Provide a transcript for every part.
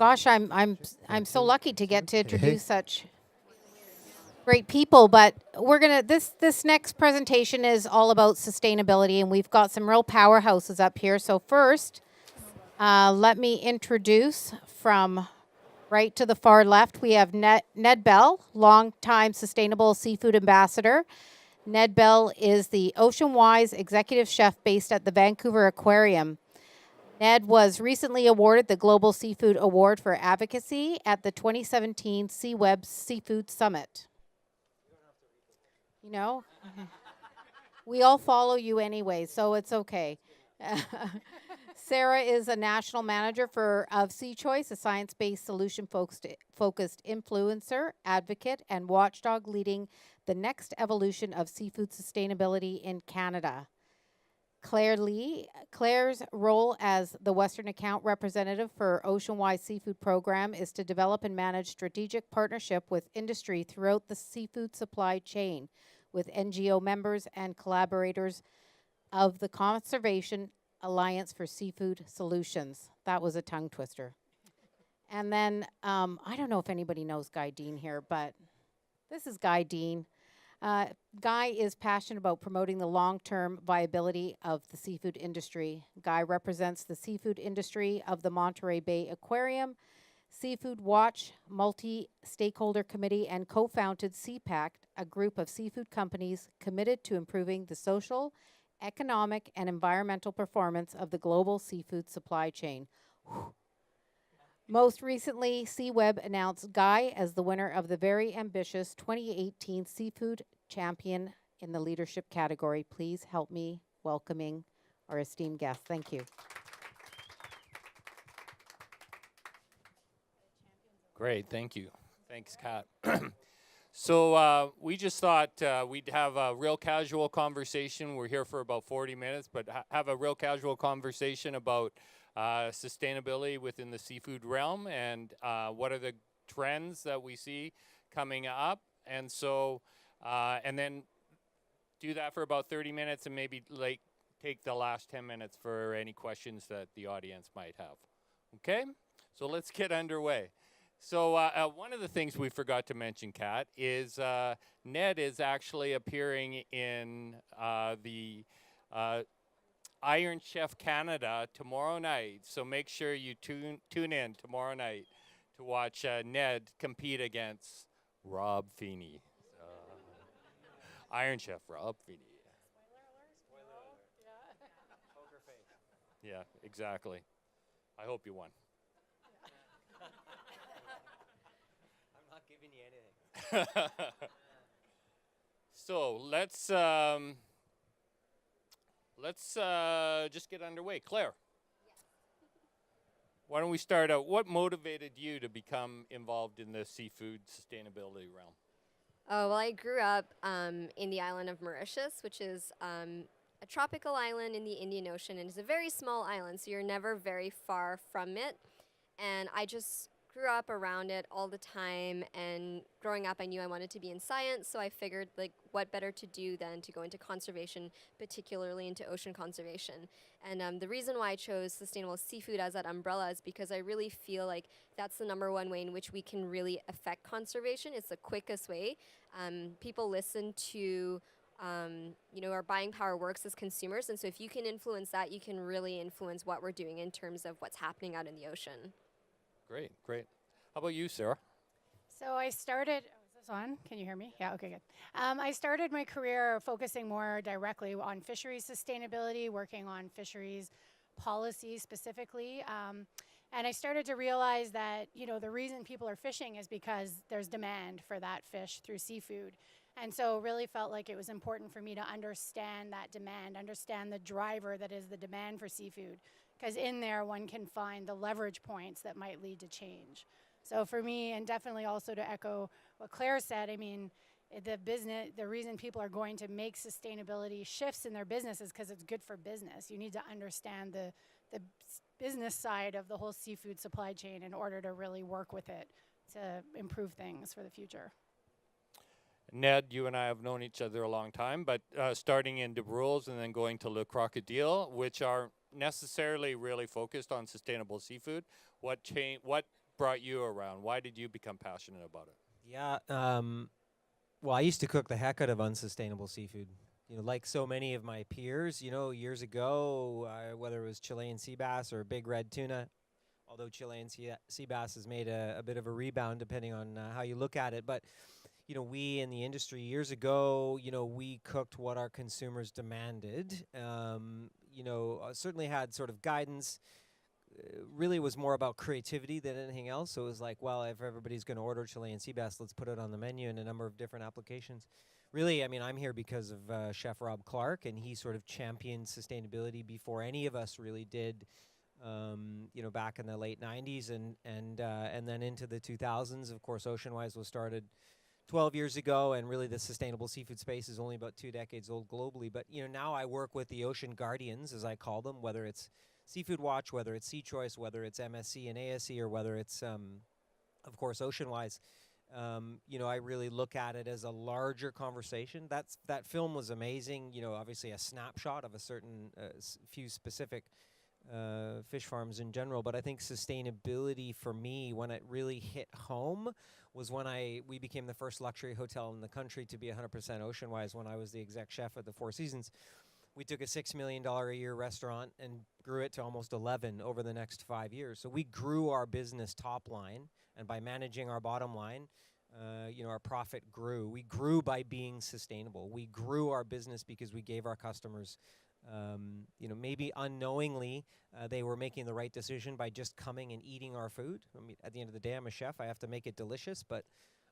Gosh, I'm so lucky to get to introduce such great people. But we're gonna this next presentation is all about sustainability, and we've got some real powerhouses up here. So first, let me introduce from right to the far left, we have Ned Bell, longtime sustainable seafood ambassador. Ned Bell is the Ocean Wise executive chef based at the Vancouver Aquarium. Ned was recently awarded the Global Seafood Award for Advocacy at the 2017 SeaWeb Seafood Summit. You know, we all follow you anyway, so it's okay. Sarah is a national manager of Sea Choice, a science-based solution-focused influencer, advocate, and watchdog leading the next evolution of seafood sustainability in Canada. Claire's role as the Western Account Representative for Oceanwide Seafood Program is to develop and manage strategic partnership with industry throughout the seafood supply chain with NGO members and collaborators of the Conservation Alliance for Seafood Solutions. That was a tongue twister. And then, I don't know if anybody knows Guy Dean here, but this is Guy Dean. Guy is passionate about promoting the long-term viability of the seafood industry. Guy represents the seafood industry of the Monterey Bay Aquarium, Seafood Watch, multi-stakeholder committee, and co-founded CPAC, a group of seafood companies committed to improving the social, economic, and environmental performance of the global seafood supply chain. Most recently, SeaWeb announced Guy as the winner of the very ambitious 2018 Seafood Champion in the leadership category. Please help me welcoming our esteemed guest. Thank you. Great, thank you. Thanks, Kat. So we just thought we'd have a real casual conversation. We're here for about 40 minutes, but have a real casual conversation about sustainability within the seafood realm and what are the trends that we see coming up. And so, and then do that for about 30 minutes and maybe take the last 10 minutes for any questions that the audience might have. Okay, so let's get underway. So one of the things we forgot to mention, Kat, is Ned is actually appearing in the Iron Chef Canada tomorrow night. So make sure you tune in tomorrow night to watch Ned compete against Rob Feeney. Iron Chef Rob Feeney. Spoiler alert. Yeah. Poker face. Yeah, exactly. I hope you won. Not giving you anything. So let's just get underway. Claire, why don't we start out? What motivated you to become involved in the seafood sustainability realm? Oh, well, I grew up in the island of Mauritius, which is a tropical island in the Indian Ocean, and it's a very small island, so you're never very far from it. And I just grew up around it all the time, and growing up I knew I wanted to be in science, so I figured what better to do than to go into conservation, particularly into ocean conservation. And the reason why I chose sustainable seafood as that umbrella is because I really feel like that's the number one way in which we can really affect conservation. It's the quickest way. People listen to our buying power works as consumers, and so if you can influence that, you can really influence what we're doing in terms of what's happening out in the ocean. Great, great. How about you, Sarah? So I started, is this on? Can you hear me? Yeah, okay, good. I started my career focusing more directly on fisheries sustainability, working on fisheries policy specifically. And I started to realize that, the reason people are fishing is because there's demand for that fish through seafood. And so really felt like it was important for me to understand that demand, understand the driver that is the demand for seafood. Because in there, one can find the leverage points that might lead to change. So for me, and definitely also to echo what Claire said, I mean, the reason people are going to make sustainability shifts in their business is because it's good for business. You need to understand the business side of the whole seafood supply chain in order to really work with it to improve things for the future. Ned, you and I have known each other a long time, but starting in De Brules and then going to Le Crocodile, which are necessarily really focused on sustainable seafood. What brought you around? Why did you become passionate about it? Yeah. Well, I used to cook the heck out of unsustainable seafood. Like so many of my peers, years ago, whether it was Chilean sea bass or big red tuna, although Chilean sea bass has made a bit of a rebound depending on how you look at it. But, we in the industry years ago, we cooked what our consumers demanded. Certainly had sort of guidance. Really was more about creativity than anything else. So it was like, well, if everybody's going to order Chilean sea bass, let's put it on the menu in a number of different applications. Really, I mean, I'm here because of Chef Rob Clark, and he sort of championed sustainability before any of us really did. Back in the late '90s and then into the 2000s. Of course, Oceanwise was started 12 years ago, and really the sustainable seafood space is only about 2 decades old globally. But now I work with the Ocean Guardians, as I call them, whether it's Seafood Watch, whether it's Sea Choice, whether it's MSC and ASC, or whether it's, of course, Oceanwise. I really look at it as a larger conversation. That film was amazing. Obviously a snapshot of a certain few specific fish farms in general. But I think sustainability for me, when it really hit home, was when we became the first luxury hotel in the country to be 100% Oceanwise. When I was the exec chef at the Four Seasons, we took a $6 million a year restaurant and grew it to almost 11 over the next 5 years. So we grew our business top line, and by managing our bottom line, our profit grew. We grew by being sustainable. We grew our business because we gave our customers, maybe unknowingly, they were making the right decision by just coming and eating our food. I mean, at the end of the day, I'm a chef. I have to make it delicious, but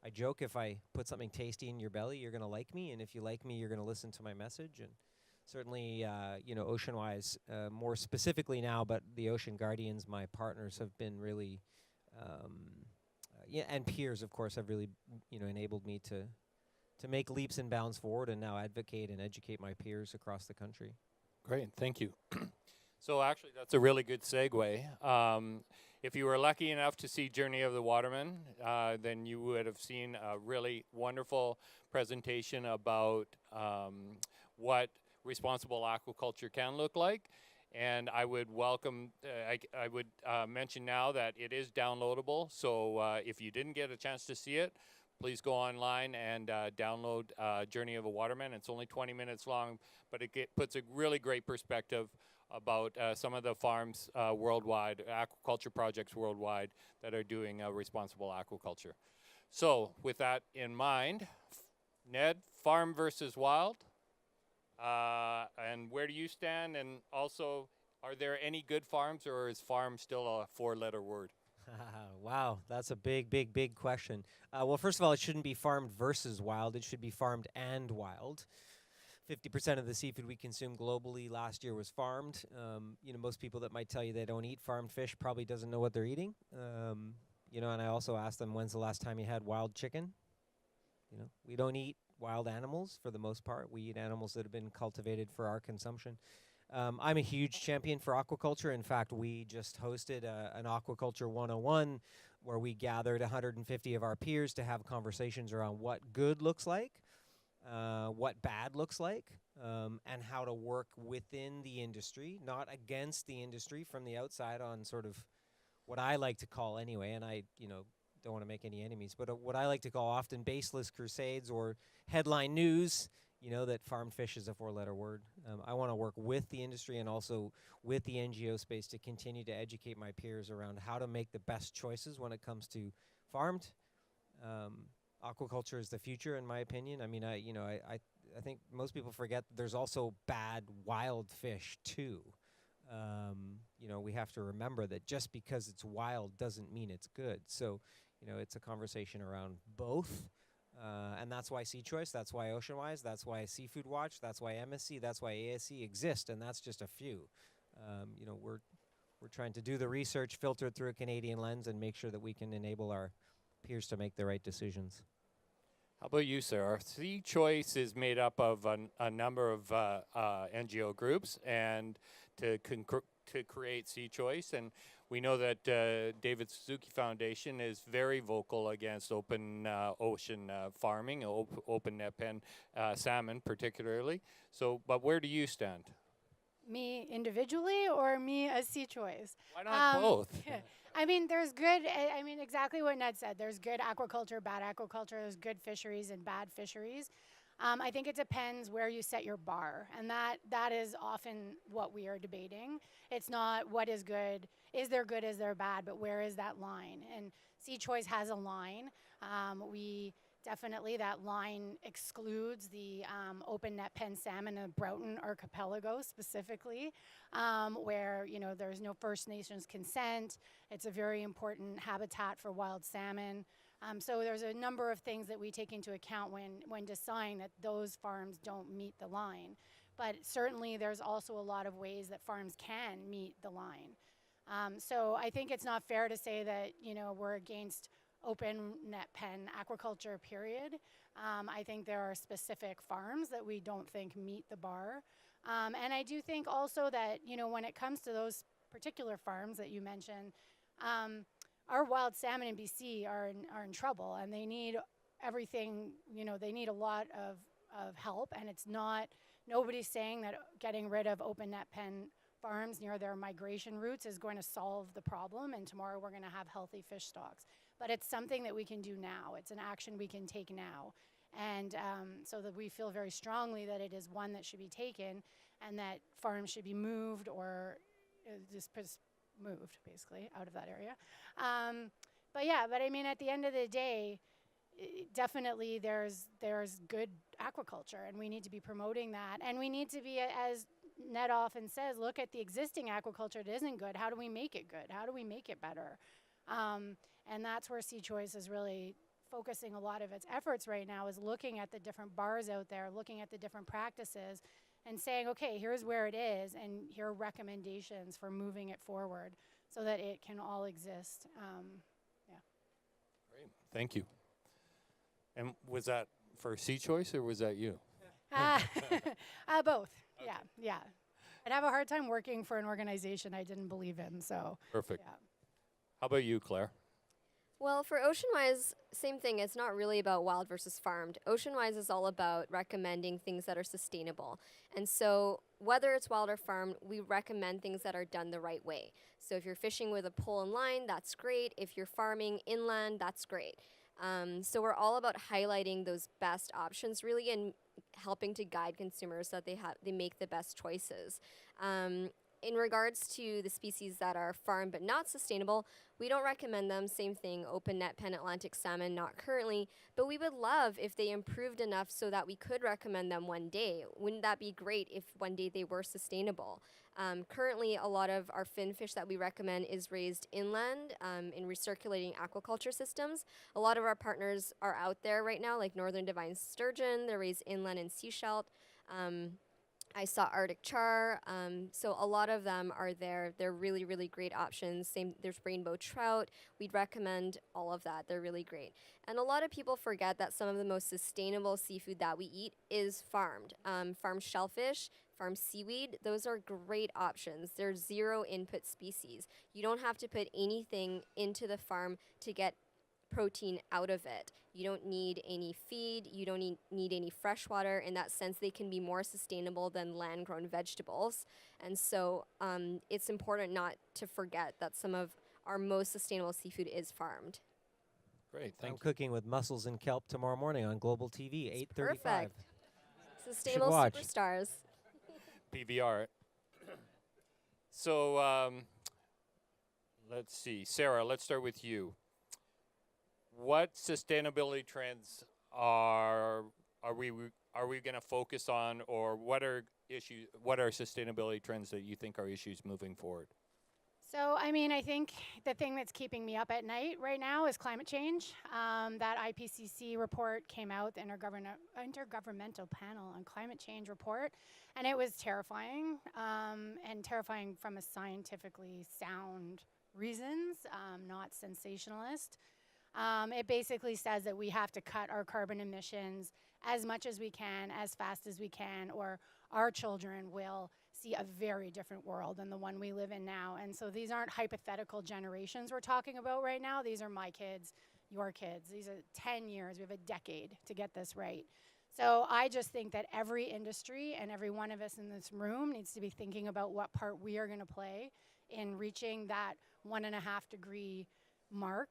I joke, if I put something tasty in your belly, you're going to like me, and if you like me, you're going to listen to my message. And certainly, Oceanwise, more specifically now, but the Ocean Guardians, my partners, have been really, and peers, of course, have really, enabled me to make leaps and bounds forward and now advocate and educate my peers across the country. Great, thank you. So actually, that's a really good segue. If you were lucky enough to see Journey of the Waterman, then you would have seen a really wonderful presentation about what responsible aquaculture can look like. And I would welcome, I would mention now that it is downloadable. So if you didn't get a chance to see it, please go online and download Journey of a Waterman. It's only 20 minutes long, but it puts a really great perspective about some of the farms worldwide, aquaculture projects worldwide that are doing responsible aquaculture. So with that in mind, Ned, farm versus wild? And where do you stand? And also, are there any good farms, or is farm still a 4-letter word? Wow, that's a big question. Well, first of all, it shouldn't be farmed versus wild. It should be farmed and wild. 50% of the seafood we consume globally last year was farmed. Most people that might tell you they don't eat farmed fish probably doesn't know what they're eating. And I also ask them, when's the last time you had wild chicken? We don't eat wild animals for the most part. We eat animals that have been cultivated for our consumption. I'm a huge champion for aquaculture. In fact, we just hosted an Aquaculture 101 where we gathered 150 of our peers to have conversations around what good looks like, what bad looks like, and how to work within the industry, not against the industry from the outside on sort of what I like to call anyway, and I, don't want to make any enemies, but what I like to call often baseless crusades or headline news, that farmed fish is a 4-letter word. I want to work with the industry and also with the NGO space to continue to educate my peers around how to make the best choices when it comes to farmed. Aquaculture is the future, in my opinion. I mean, I think most people forget that there's also bad wild fish too. We have to remember that just because it's wild doesn't mean it's good. So, it's a conversation around both. And that's why Sea Choice, that's why Oceanwise, that's why Seafood Watch, that's why MSC, that's why ASC exist, and that's just a few. We're trying to do the research, filter it through a Canadian lens, and make sure that we can enable our peers to make the right decisions. How about you, sir? Sea Choice is made up of a number of NGO groups and to create Sea Choice. And we know that David Suzuki Foundation is very vocal against open ocean farming, open net pen salmon particularly. So, but where do you stand? me individually or me as Sea Choice? Why not both? I mean, there's good, I mean, exactly what Ned said. There's good aquaculture, bad aquaculture. There's good fisheries and bad fisheries. I think it depends where you set your bar, and that is often what we are debating. It's not what is good, is there bad, but where is that line? And Sea Choice has a line. We definitely, that line excludes the open net pen salmon in the Broughton Archipelago specifically, where there's no First Nations consent. It's a very important habitat for wild salmon. So there's a number of things that we take into account when deciding that those farms don't meet the line. But certainly there's also a lot of ways that farms can meet the line. So I think it's not fair to say that we're against open net pen aquaculture, period. I think there are specific farms that we don't think meet the bar. And I do think also that when it comes to those particular farms that you mentioned, our wild salmon in BC are in trouble, and they need everything, they need a lot of help, and it's not, nobody's saying that getting rid of open net pen farms near their migration routes is going to solve the problem, and tomorrow we're going to have healthy fish stocks. But it's something that we can do now. It's an action we can take now. And so that we feel very strongly that it is one that should be taken, and that farms should be moved or just moved, basically, out of that area. But I mean, at the end of the day, definitely there's good aquaculture, and we need to be promoting that. And we need to be, as Ned often says, look at the existing aquaculture that isn't good. How do we make it good? How do we make it better? And that's where Sea Choice is really focusing a lot of its efforts right now, is looking at the different bars out there, looking at the different practices, and saying, okay, here's where it is, and here are recommendations for moving it forward so that it can all exist. Great, thank you. And was that for Sea Choice, or was that you? Both, Okay. yeah. I'd have a hard time working for an organization I didn't believe in, so. Perfect. Yeah. How about you, Claire? Well, for OceanWise, same thing. It's not really about wild versus farmed. OceanWise is all about recommending things that are sustainable. And so whether it's wild or farmed, we recommend things that are done the right way. So if you're fishing with a pole and line, that's great. If you're farming inland, that's great. So we're all about highlighting those best options, really, and helping to guide consumers so that they make the best choices. In regards to the species that are farmed but not sustainable, we don't recommend them. Same thing, open net pen Atlantic salmon, not currently. But we would love if they improved enough so that we could recommend them one day. Wouldn't that be great if one day they were sustainable? Currently, a lot of our finfish that we recommend is raised inland in recirculating aquaculture systems. A lot of our partners are out there right now, like Northern Divine Sturgeon. They're raised inland in Seashelt. I saw Arctic char, so a lot of them are there. They're really, really great options. Same, there's rainbow trout. We'd recommend all of that. They're really great. And a lot of people forget that some of the most sustainable seafood that we eat is farmed. Farmed shellfish, farmed seaweed, those are great options. They're zero input species. You don't have to put anything into the farm to get protein out of it. You don't need any feed, you don't need any fresh water. In that sense, they can be more sustainable than land-grown vegetables. And so it's important not to forget that some of our most sustainable seafood is farmed. Great, I'm thank you. cooking with mussels and kelp tomorrow morning on Global TV, 8:35. Perfect. Sustainable watch. superstars. PVR. So let's see, Sarah, let's start with you. What sustainability trends are we going to focus on, or what are sustainability trends that you think are issues moving forward? So, I mean, I think the thing that's keeping me up at night right now is climate change. That IPCC report came out, the Intergovernmental Panel on Climate Change report, and it was terrifying, and terrifying from a scientifically sound reasons, not sensationalist. It basically says that we have to cut our carbon emissions as much as we can, as fast as we can, or our children will see a very different world than the one we live in now. And so these aren't hypothetical generations we're talking about right now. These are my kids, your kids. These are 10 years. We have a decade to get this right. So I just think that every industry and every one of us in this room needs to be thinking about what part we are going to play in reaching that 1.5 degree mark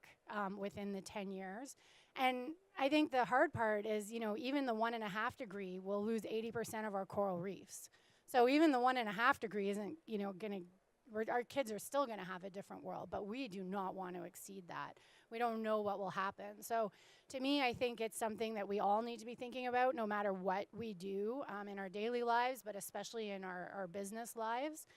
within the 10 years. And I think the hard part is, even the 1.5 degree will lose 80% of our coral reefs. So even the 1.5 degree isn't, going to, our kids are still going to have a different world, but we do not want to exceed that. We don't know what will happen. So to me, I think it's something that we all need to be thinking about no matter what we do in our daily lives, but especially in our business lives.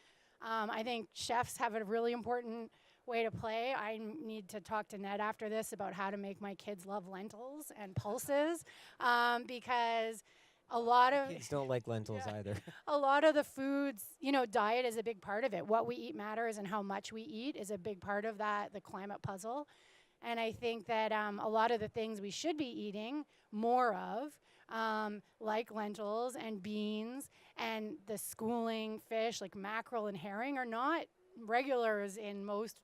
I think chefs have a really important way to play. I need to talk to Ned after this about how to make my kids love lentils and pulses because a lot of Kids don't like lentils either. a lot of the foods, diet is a big part of it. What we eat matters, and how much we eat is a big part of that, the climate puzzle. And I think that a lot of the things we should be eating more of, like lentils and beans and the schooling fish like mackerel and herring, are not regulars in most,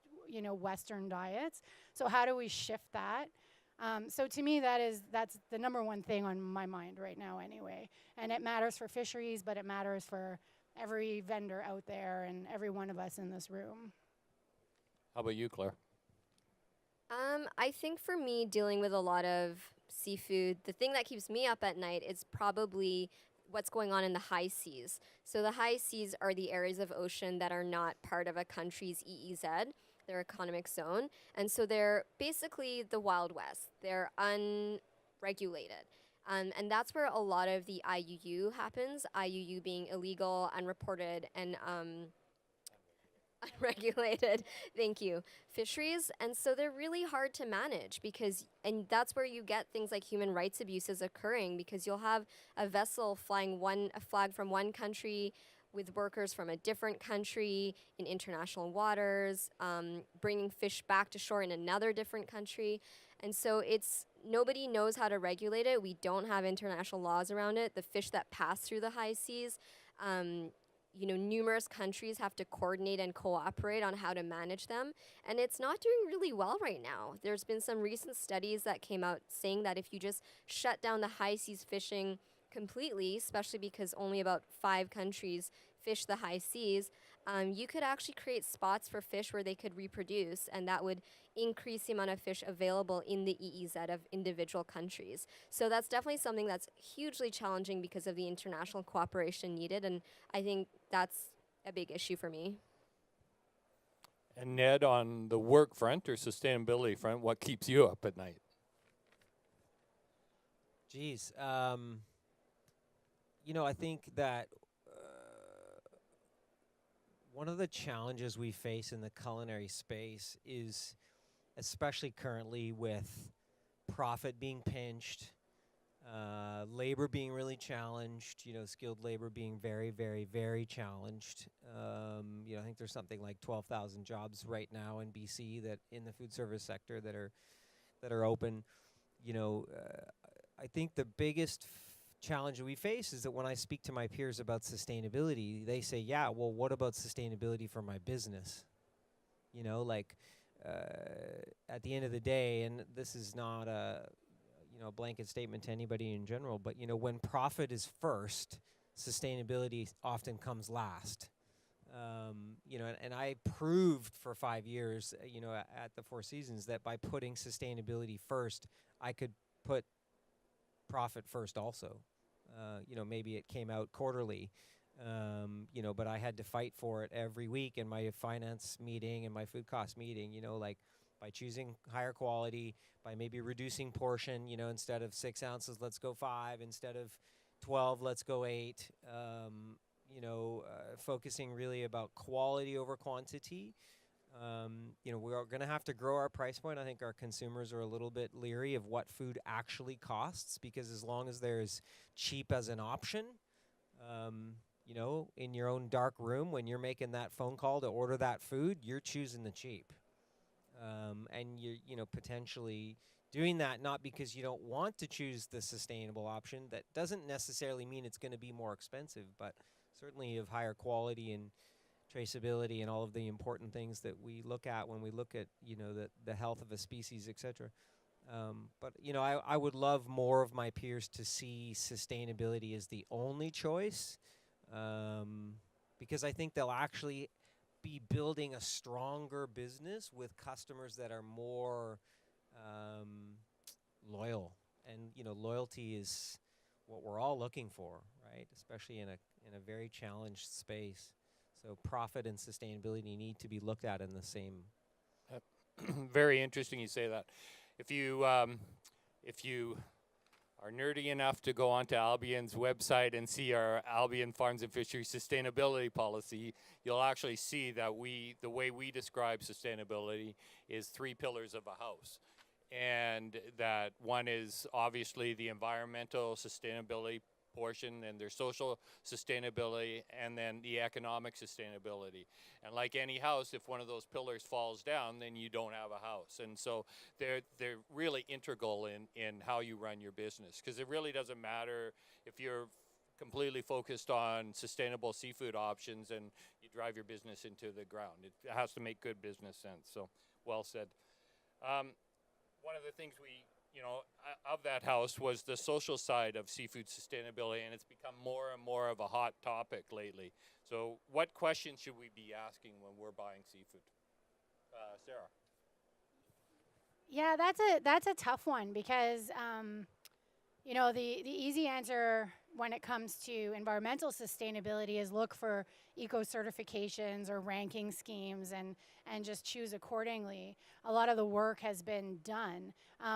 Western diets. So how do we shift that? So to me, that's the number one thing on my mind right now anyway. And it matters for fisheries, but it matters for every vendor out there and every one of us in this room. How about you, Claire? I think for me, dealing with a lot of seafood, the thing that keeps me up at night is probably what's going on in the high seas. So the high seas are the areas of ocean that are not part of a country's EEZ, their economic zone. And so they're basically the Wild West. They're unregulated. And that's where a lot of the IUU happens, IUU being illegal, unreported, and unregulated, thank you, fisheries. And so they're really hard to manage and that's where you get things like human rights abuses occurring, because you'll have a vessel flying a flag from one country with workers from a different country in international waters, bringing fish back to shore in another different country. And so nobody knows how to regulate it. We don't have international laws around it. The fish that pass through the high seas, numerous countries have to coordinate and cooperate on how to manage them. And it's not doing really well right now. There's been some recent studies that came out saying that if you just shut down the high seas fishing completely, especially because only about 5 countries fish the high seas, you could actually create spots for fish where they could reproduce, and that would increase the amount of fish available in the EEZ of individual countries. So that's definitely something that's hugely challenging because of the international cooperation needed, and I think that's a big issue for me. And Ned, on the work front or sustainability front, what keeps you up at night? Geez, I think that one of the challenges we face in the culinary space is, especially currently with profit being pinched, labor being really challenged, skilled labor being very, very, very challenged. I think there's something like 12,000 jobs right now in BC that in the food service sector that are open. I think the biggest challenge we face is that when I speak to my peers about sustainability, they say, yeah, well, what about sustainability for my business? At the end of the day, and this is not a blanket statement to anybody in general, but when profit is first, sustainability often comes last. And I proved for 5 years, at the Four Seasons, that by putting sustainability first, I could put profit first also. Maybe it came out quarterly, but I had to fight for it every week in my finance meeting and my food cost meeting, by choosing higher quality, by maybe reducing portion, instead of 6 ounces, let's go 5, instead of 12, let's go 8, focusing really about quality over quantity. We're going to have to grow our price point. I think our consumers are a little bit leery of what food actually costs, because as long as there's cheap as an option, in your own dark room, when you're making that phone call to order that food, you're choosing the cheap. And you're, potentially doing that not because you don't want to choose the sustainable option. That doesn't necessarily mean it's going to be more expensive, but certainly of higher quality and traceability and all of the important things that we look at when we look at the health of a species, etc. But I would love more of my peers to see sustainability as the only choice, because I think they'll actually be building a stronger business with customers that are more loyal. And loyalty is what we're all looking for, right? Especially in a very challenged space. So profit and sustainability need to be looked at in the same. Very interesting you say that. If you are nerdy enough to go onto Albion's website and see our Albion Farms and Fisheries sustainability policy, you'll actually see that the way we describe sustainability is 3 pillars of a house. And that one is obviously the environmental sustainability portion, and there's social sustainability, and then the economic sustainability. And like any house, if one of those pillars falls down, then you don't have a house. And so they're really integral in how you run your business, because it really doesn't matter if you're completely focused on sustainable seafood options and you drive your business into the ground. It has to make good business sense. So well said. One of the things of that house was the social side of seafood sustainability, and it's become more and more of a hot topic lately. So what questions should we be asking when we're buying seafood? Sarah? Yeah, that's a tough one because the easy answer when it comes to environmental sustainability is look for eco certifications or ranking schemes and just choose accordingly. A lot of the work has been done,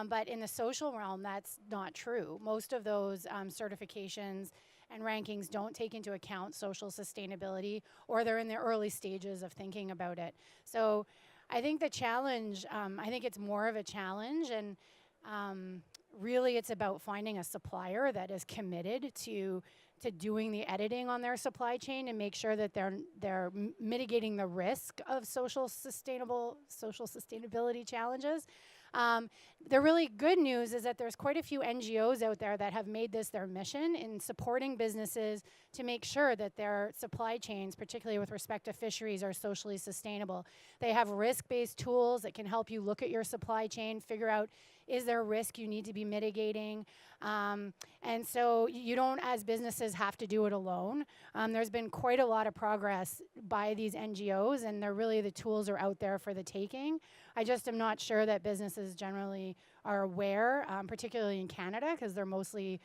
but in the social realm, that's not true. Most of those certifications and rankings don't take into account social sustainability, or they're in the early stages of thinking about it. So I think the challenge, I think it's more of a challenge, and really it's about finding a supplier that is committed to doing the editing on their supply chain and make sure that they're mitigating the risk of social sustainability challenges. The really good news is that there's quite a few NGOs out there that have made this their mission in supporting businesses to make sure that their supply chains, particularly with respect to fisheries, are socially sustainable. They have risk-based tools that can help you look at your supply chain, figure out, is there a risk you need to be mitigating? And so you don't, as businesses, have to do it alone. There's been quite a lot of progress by these NGOs, and the tools are out there for the taking. I just am not sure that businesses generally are aware, particularly in Canada, because they're mostly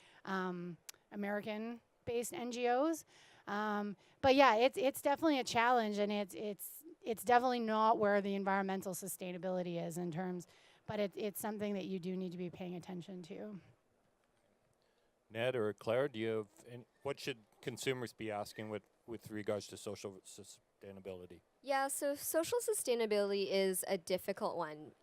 American-based NGOs. But yeah, it's definitely a challenge, and it's definitely not where the environmental sustainability is in terms. But it's something that you do need to be paying attention to. Ned or Claire, do you have what should consumers be asking with regards to social sustainability? Yeah, so social sustainability is a difficult one.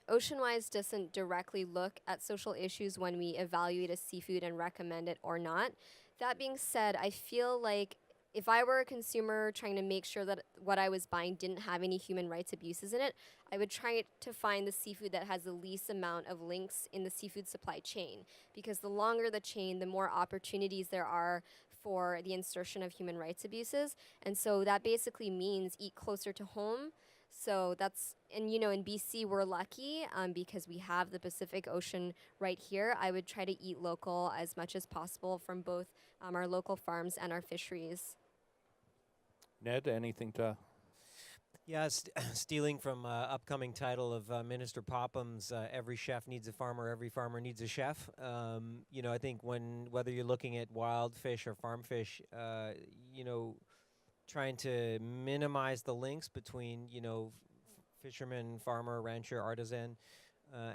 Oceanwise doesn't directly look at social issues when we evaluate a seafood and recommend it or not. That being said, I feel like if I were a consumer trying to make sure that what I was buying didn't have any human rights abuses in it, I would try to find the seafood that has the least amount of links in the seafood supply chain. Because the longer the chain, the more opportunities there are for the insertion of human rights abuses. And so that basically means eat closer to home. So in BC, we're lucky because we have the Pacific Ocean right here. I would try to eat local as much as possible from both our local farms and our fisheries. Ned, anything to? Yeah, stealing from upcoming title of Minister Popham's "Every chef needs a farmer, every farmer needs a chef." I think whether you're looking at wild fish or farm fish, trying to minimize the links between fisherman, farmer, rancher, artisan,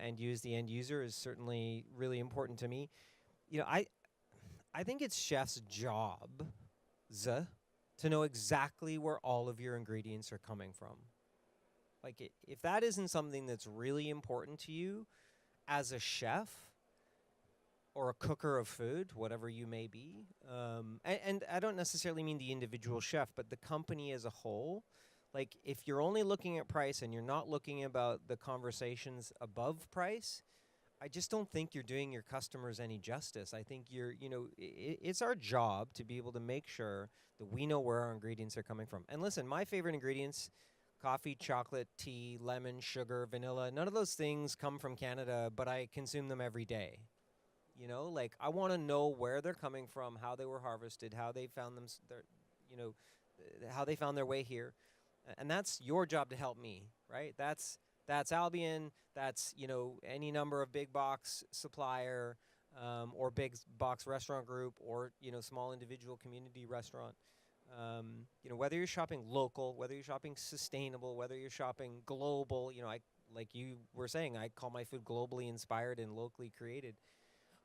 and use the end user is certainly really important to me. I think it's chef's job to know exactly where all of your ingredients are coming from. Like, if that isn't something that's really important to you as a chef or a cooker of food, whatever you may be, and I don't necessarily mean the individual chef, but the company as a whole. Like, if you're only looking at price and you're not looking about the conversations above price, I just don't think you're doing your customers any justice. I think it's our job to be able to make sure that we know where our ingredients are coming from. And listen, my favorite ingredients coffee, chocolate, tea, lemon, sugar, vanilla. None of those things come from Canada, but I consume them every day. You know, like I want to know where they're coming from, how they were harvested, how they found you know, how they found their way here, and that's your job to help me, right? That's Albion. That's, you know, any number of big box supplier, or big box restaurant group, or, you know, small individual community restaurant. You know, whether you're shopping local, whether you're shopping sustainable, whether you're shopping global, you know, like you were saying, I call my food globally inspired and locally created.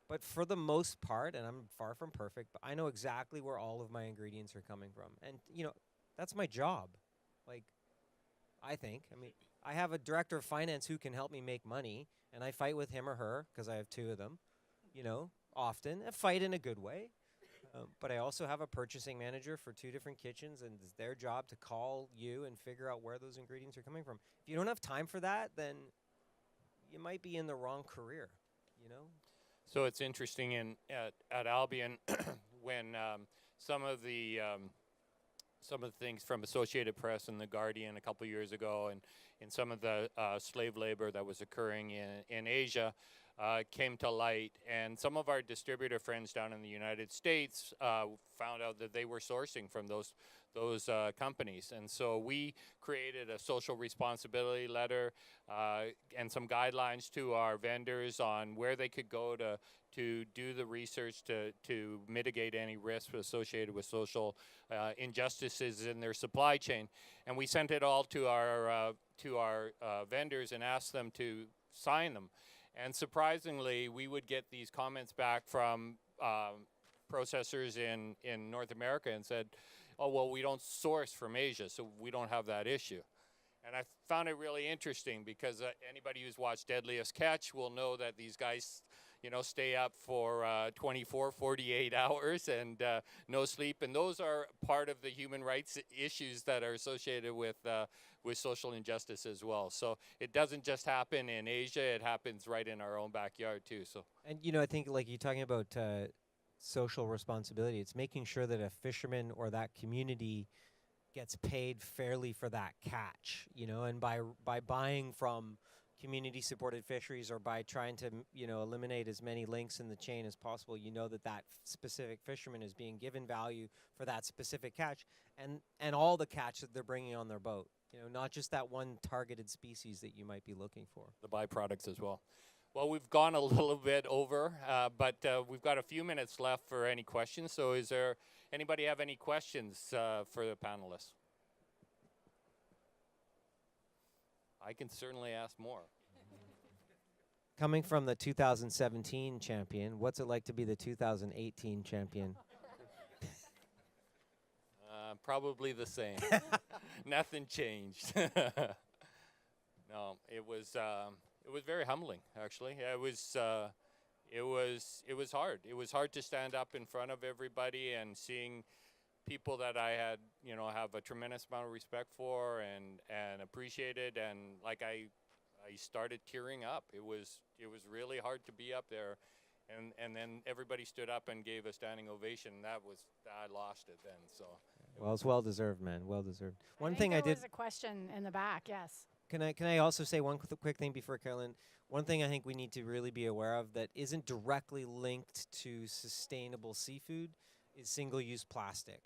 But for the most part, and I'm far from perfect, but I know exactly where all of my ingredients are coming from. And, you know, that's my job. Like, I think. I mean, I have a director of finance who can help me make money, and I fight with him or her because I have two of them, you know, often. I fight in a good way. But I also have a purchasing manager for two different kitchens, and it's their job to call you and figure out where those ingredients are coming from. If you don't have time for that, then you might be in the wrong career, you know? So it's interesting at Albion when some of the things from Associated Press and The Guardian a couple years ago, and in some of the slave labor that was occurring in Asia, came to light, and some of our distributor friends down in the United States found out that they were sourcing from those companies, and so we created a social responsibility letter and some guidelines to our vendors on where they could go to do the research to mitigate any risks associated with social injustices in their supply chain, and we sent it all to our vendors and asked them to sign them. And surprisingly, we would get these comments back from processors in North America and said, oh, well, we don't source from Asia, so we don't have that issue. And I found it really interesting because anybody who's watched Deadliest Catch will know that these guys, you know, stay up for 24, 48 hours and no sleep. And those are part of the human rights issues that are associated with social injustice as well. So it doesn't just happen in Asia, it happens right in our own backyard too. So. And, you know, I think like you're talking about social responsibility, it's making sure that a fisherman or that community gets paid fairly for that catch, you know, and by buying from community supported fisheries, or by trying to, you know, eliminate as many links in the chain as possible, you know, that specific fisherman is being given value for that specific catch and all the catch that they're bringing on their boat, you know, not just that one targeted species that you might be looking for. The byproducts as well. Well, we've gone a little bit over, but we've got a few minutes left for any questions. So is there anybody have any questions for the panelists? I can certainly ask more. Coming from the 2017 champion, what's it like to be the 2018 champion? Probably the same. Nothing changed. No, it was very humbling, actually. It was hard. It was hard to stand up in front of everybody and seeing people that I had, you know, have a tremendous amount of respect for and appreciated, and like I started tearing up. It was really hard to be up there, and then everybody stood up and gave a standing ovation. I lost it then. So. Well, it's well deserved, man. Well deserved. One I think thing I there did. was a question in the back. Yes. Can I also say one quick thing before Carolyn? One thing I think we need to really be aware of that isn't directly linked to sustainable seafood is single-use plastic.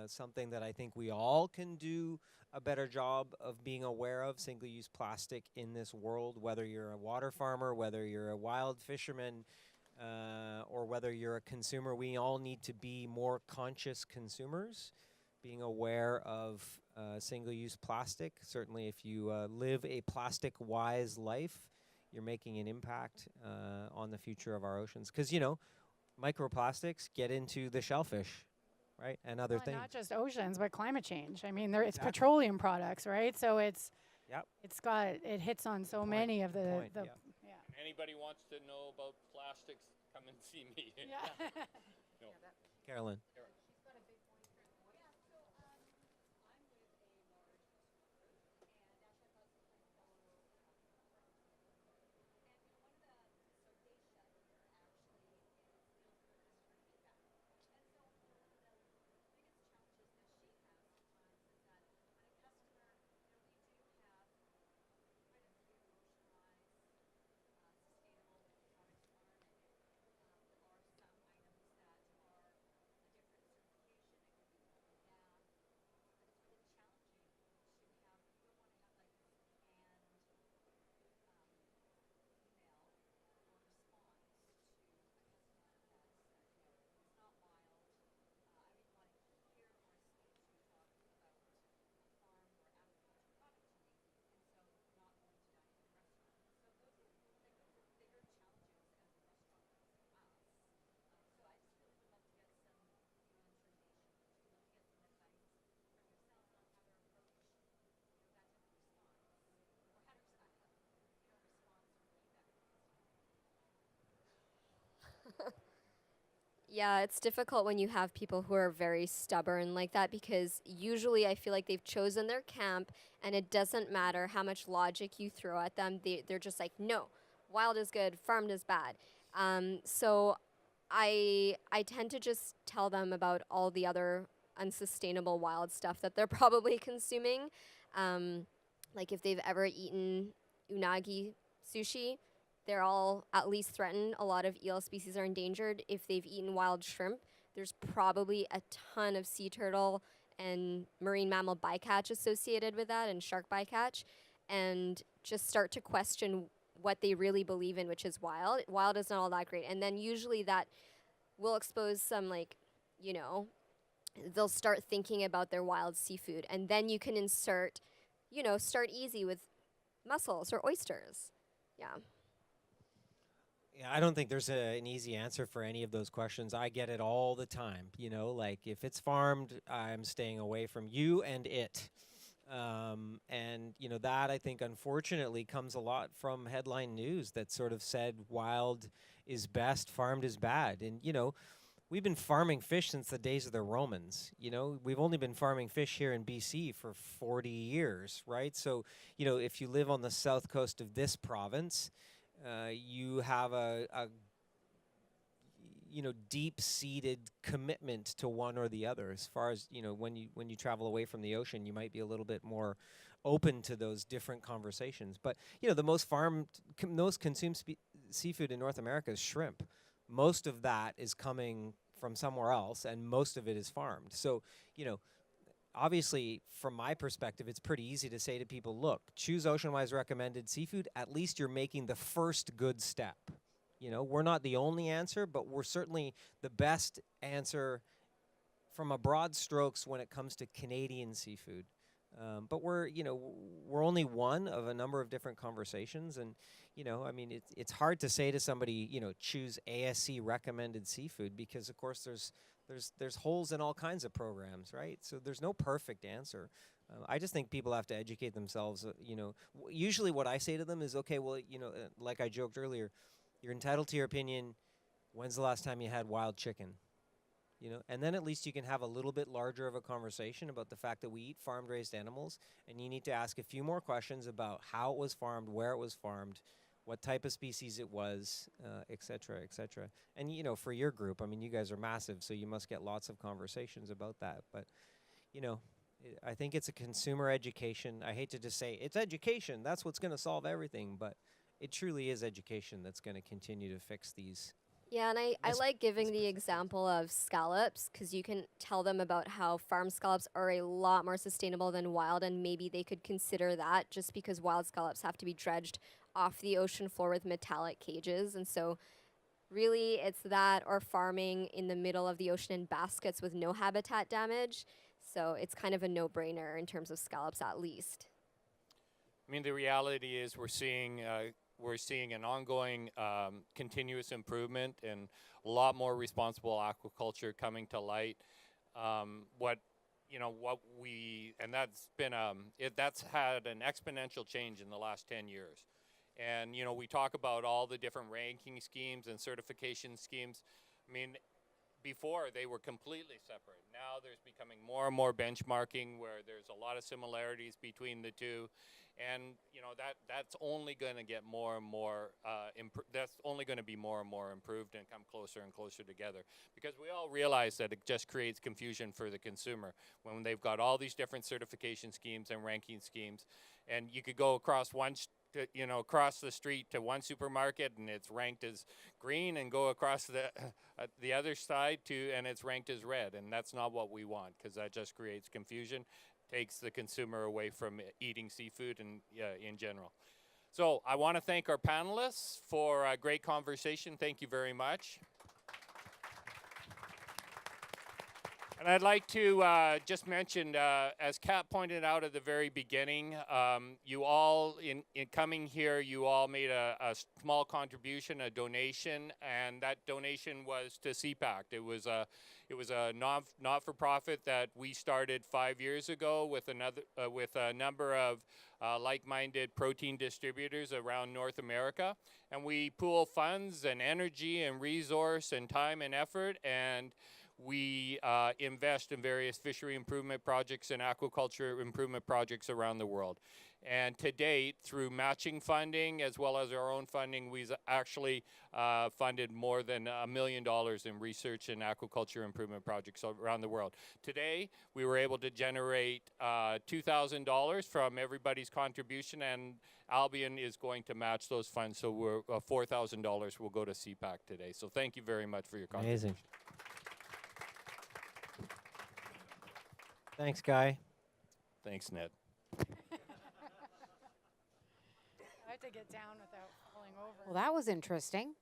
Something that I think we all can do a better job of being aware of, single-use plastic in this world, whether you're a water farmer, whether you're a wild fisherman, or whether you're a consumer. We all need to be more conscious consumers, being aware of single-use plastic. Certainly if you live a plastic-wise life, you're making an impact on the future of our oceans. Because, you know, microplastics get into the shellfish, right, and other Well, things. not just oceans, but climate change. I mean, it's petroleum products, right? So it hits on so many of the Yep. yeah. Anybody wants to know about plastics, come and see me. Yeah. No. Carolyn. Yeah, it's difficult when you have people who are very stubborn like that because usually I feel like they've chosen their camp and it doesn't matter how much logic you throw at them. They're just like, no, wild is good, farmed is bad. So I tend to just tell them about all the other unsustainable wild stuff that they're probably consuming. Like if they've ever eaten unagi sushi, they're all at least threatened. A lot of eel species are endangered. If they've eaten wild shrimp, there's probably a ton of sea turtle and marine mammal bycatch associated with that and shark bycatch. And just start to question what they really believe in, which is wild. Wild is not all that great. And then usually that will expose some, like, you know, they'll start thinking about their wild seafood. And then you can insert, start easy with mussels or oysters. Yeah. Yeah, I don't think there's an easy answer for any of those questions. I get it all the time. Like if it's farmed, I'm staying away from you and it. And that I think unfortunately comes a lot from headline news that sort of said wild is best, farmed is bad. And we've been farming fish since the days of the Romans. We've only been farming fish here in BC for 40 years, right? So if you live on the south coast of this province, you have a deep-seated commitment to one or the other. As far as when you travel away from the ocean, you might be a little bit more open to those different conversations. But the most consumed seafood in North America is shrimp. Most of that is coming from somewhere else, and most of it is farmed. So obviously, from my perspective, it's pretty easy to say to people, look, choose OceanWise recommended seafood. At least you're making the first good step. We're not the only answer, but we're certainly the best answer from a broad strokes when it comes to Canadian seafood. But we're only one of a number of different conversations. And, it's hard to say to somebody, choose ASC recommended seafood because, of course, there's holes in all kinds of programs, right? So there's no perfect answer. I just think people have to educate themselves. Usually what I say to them is, okay, well, like I joked earlier, you're entitled to your opinion. When's the last time you had wild chicken? And then at least you can have a little bit larger of a conversation about the fact that we eat farmed raised animals, and you need to ask a few more questions about how it was farmed, where it was farmed, what type of species it was, et cetera, et cetera. And, for your group, you guys are massive, so you must get lots of conversations about that. But, I think it's a consumer education. I hate to just say it's education. That's what's going to solve everything. But it truly is education that's going to continue to fix these. Yeah, and I like giving the example of scallops because you can tell them about how farm scallops are a lot more sustainable than wild, and maybe they could consider that just because wild scallops have to be dredged off the ocean floor with metallic cages. And so really it's that or farming in the middle of the ocean in baskets with no habitat damage. So it's kind of a no-brainer in terms of scallops at least. The reality is we're seeing an ongoing continuous improvement and a lot more responsible aquaculture coming to light. That's had an exponential change in the last 10 years. And we talk about all the different ranking schemes and certification schemes. Before they were completely separate. Now there's becoming more and more benchmarking where there's a lot of similarities between the two. And that's only going to get more and more. That's only going to be more and more improved and come closer and closer together. Because we all realize that it just creates confusion for the consumer when they've got all these different certification schemes and ranking schemes, and you could go across across the street to one supermarket and it's ranked as green, and go across the other side and it's ranked as red, and that's not what we want because that just creates confusion. Takes the consumer away from eating seafood and in general. So I want to thank our panelists for a great conversation. Thank you very much. And I'd like to just mention, as Kat pointed out at the very beginning, you all, in coming here, you all made a small contribution, a donation, and that donation was to CPAC. It was a not-for-profit that we started 5 years ago with a number of like-minded protein distributors around North America, and we pool funds and energy and resource and time and effort, and we invest in various fishery improvement projects and aquaculture improvement projects around the world. And to date, through matching funding as well as our own funding, we've actually funded more than $1 million in research and aquaculture improvement projects around the world. Today, we were able to generate $2,000 from everybody's contribution, and Albion is going to match those funds, so we're $4,000 will go to CPAC today. So thank you very much for your contribution. Amazing. Thanks, Guy. Thanks, Ned. I have to get down without falling over. Well, that was interesting.